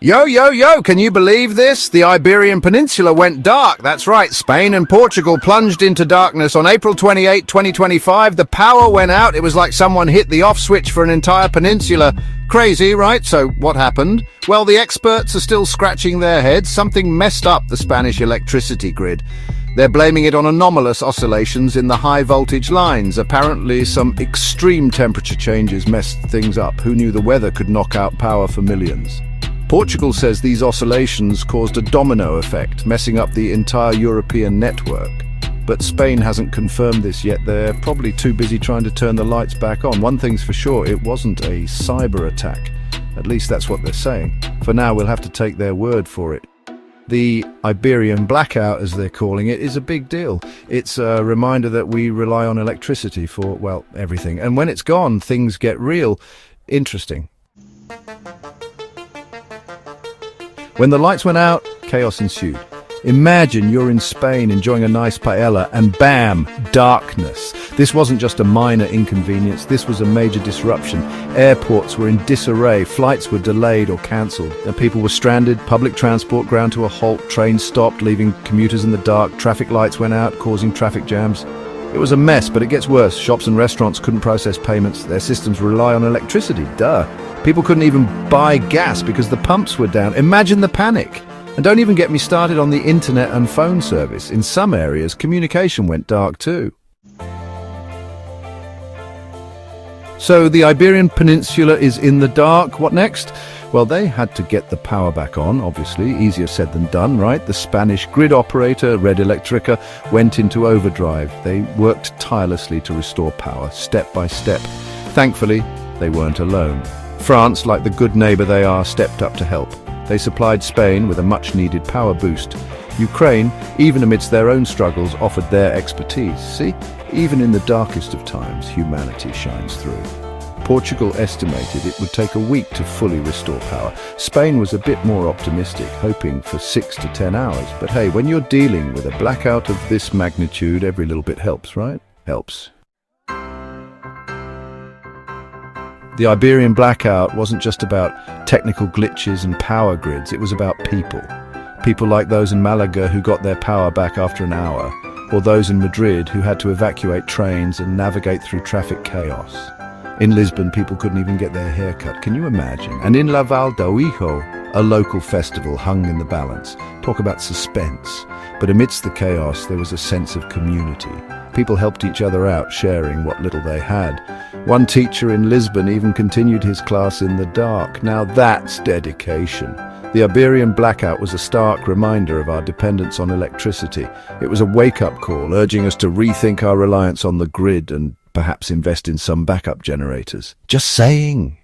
Yo, yo, yo, can you believe this? The Iberian Peninsula went dark. That's right, Spain and Portugal plunged into darkness on April 28, 2025. The power went out. It was like someone hit the off switch for an entire peninsula. Crazy, right? So what happened? Well, the experts are still scratching their heads. Something messed up the Spanish electricity grid. They're blaming it on anomalous oscillations in the high-voltage lines. Apparently, some extreme temperature changes messed things up. Who knew the weather could knock out power for millions? Portugal says these oscillations caused a domino effect, messing up the entire European network. But Spain hasn't confirmed this yet. They're probably too busy trying to turn the lights back on. One thing's for sure, it wasn't a cyber attack. At least that's what they're saying. For now, we'll have to take their word for it. The Iberian Blackout, as they're calling it, is a big deal. It's a reminder that we rely on electricity for, well, everything. And when it's gone, things get real interesting. When the lights went out, chaos ensued. Imagine you're in Spain enjoying a nice paella and bam, darkness. This wasn't just a minor inconvenience, this was a major disruption. Airports were in disarray, flights were delayed or cancelled. People were stranded, public transport ground to a halt, trains stopped, leaving commuters in the dark, traffic lights went out, causing traffic jams. It was a mess, but it gets worse. Shops and restaurants couldn't process payments. Their systems rely on electricity, duh. People couldn't even buy gas because the pumps were down. Imagine the panic. And don't even get me started on the internet and phone service. In some areas, communication went dark too. So the Iberian Peninsula is in the dark. What next? Well, they had to get the power back on, obviously. Easier said than done, right? The Spanish grid operator, Red Electrica, went into overdrive. They worked tirelessly to restore power, step by step. Thankfully, they weren't alone. France, like the good neighbor they are, stepped up to help. They supplied Spain with a much-needed power boost. Ukraine, even amidst their own struggles, offered their expertise. See, even in the darkest of times, humanity shines through. Portugal estimated it would take a week to fully restore power. Spain was a bit more optimistic, hoping for 6 to 10 hours. But hey, when you're dealing with a blackout of this magnitude, every little bit helps, right? Helps. The Iberian Blackout wasn't just about technical glitches and power grids, it was about people. People like those in Malaga who got their power back after an hour, or those in Madrid who had to evacuate trains and navigate through traffic chaos. In Lisbon, people couldn't even get their hair cut, can you imagine? And in La Val d'Oijo, a local festival hung in the balance. Talk about suspense. But amidst the chaos, there was a sense of community. People helped each other out, sharing what little they had. One teacher in Lisbon even continued his class in the dark. Now that's dedication. The Iberian Blackout was a stark reminder of our dependence on electricity. It was a wake-up call, urging us to rethink our reliance on the grid and perhaps invest in some backup generators. Just saying.